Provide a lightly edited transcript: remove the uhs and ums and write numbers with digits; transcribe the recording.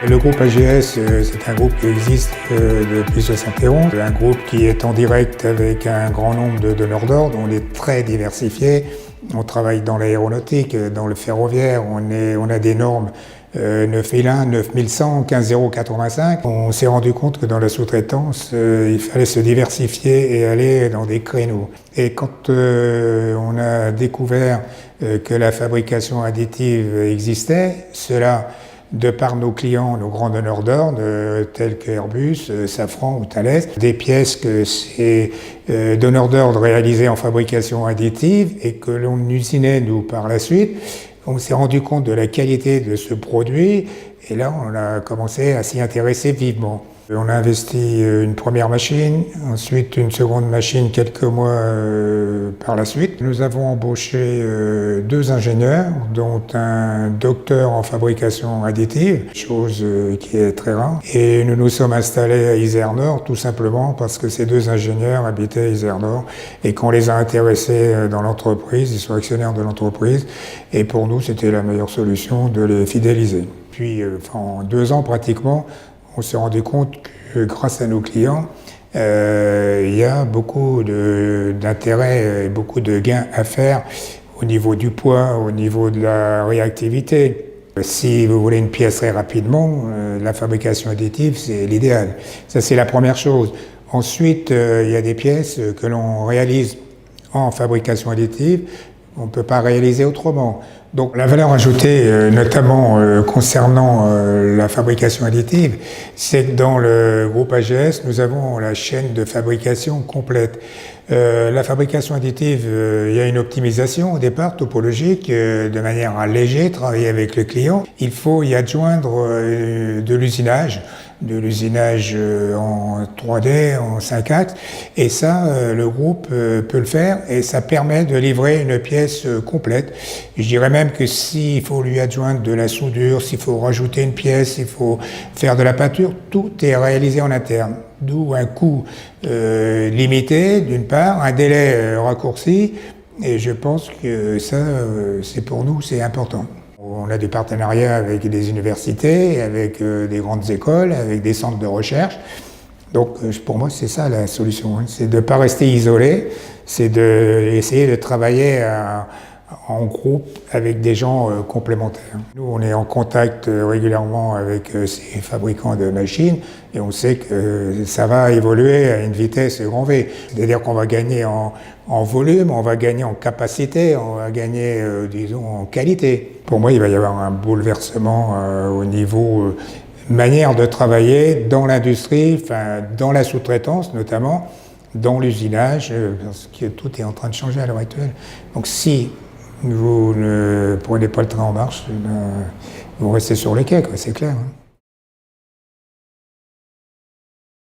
Le groupe AGS, c'est un groupe qui existe depuis 71, un groupe qui est en direct avec un grand nombre de donneurs d'ordre. On est très diversifié. On travaille dans l'aéronautique, dans le ferroviaire, on a des normes 9001, 9100, 15085. On s'est rendu compte que dans la sous-traitance, il fallait se diversifier et aller dans des créneaux. Et quand on a découvert que la fabrication additive existait, cela de par nos clients, nos grands donneurs d'ordre, tels que Airbus, Safran ou Thales, des pièces que ces donneurs d'ordre réalisaient en fabrication additive et que l'on usinait, nous, par la suite. On s'est rendu compte de la qualité de ce produit et là, on a commencé à s'y intéresser vivement. On a investi une première machine, ensuite une seconde machine quelques mois par la suite. Nous avons embauché 2 ingénieurs, dont un docteur en fabrication additive, chose qui est très rare. Et nous nous sommes installés à Isère-Nord tout simplement parce que ces 2 ingénieurs habitaient à Isère-Nord et qu'on les a intéressés dans l'entreprise, ils sont actionnaires de l'entreprise. Et pour nous, c'était la meilleure solution de les fidéliser. Puis, en 2 ans pratiquement, on s'est rendu compte que grâce à nos clients, il y a beaucoup d'intérêt et beaucoup de gains à faire au niveau du poids, au niveau de la réactivité. Si vous voulez une pièce très rapidement, la fabrication additive, c'est l'idéal. Ça, c'est la première chose. Ensuite, il y a des pièces que l'on réalise en fabrication additive, on ne peut pas réaliser autrement. Donc la valeur ajoutée, notamment concernant la fabrication additive, c'est que dans le groupe AGS, nous avons la chaîne de fabrication complète. La fabrication additive, il y a une optimisation au départ topologique, de manière à léger, travailler avec le client. Il faut y adjoindre de l'usinage en 3D, en 5 axes, et ça, le groupe peut le faire, et ça permet de livrer une pièce complète. Je dirais même que s'il faut lui adjoindre de la soudure, s'il faut rajouter une pièce, s'il faut faire de la peinture, tout est réalisé en interne. D'où un coût limité, d'une part, un délai raccourci, et je pense que ça, c'est pour nous, c'est important. On a des partenariats avec des universités, avec des grandes écoles, avec des centres de recherche. Donc pour moi, c'est ça la solution, hein. C'est de ne pas rester isolé, c'est d'essayer de travailler en groupe avec des gens complémentaires. Nous, on est en contact régulièrement avec ces fabricants de machines et on sait que ça va évoluer à une vitesse grand V. C'est-à-dire qu'on va gagner en volume, on va gagner en capacité, on va gagner, disons, en qualité. Pour moi, il va y avoir un bouleversement au niveau manière de travailler dans l'industrie, enfin, dans la sous-traitance notamment, dans l'usinage, parce que tout est en train de changer à l'heure actuelle. Donc si vous ne prenez pas le train en marche, vous restez sur les quais, c'est clair. Hein.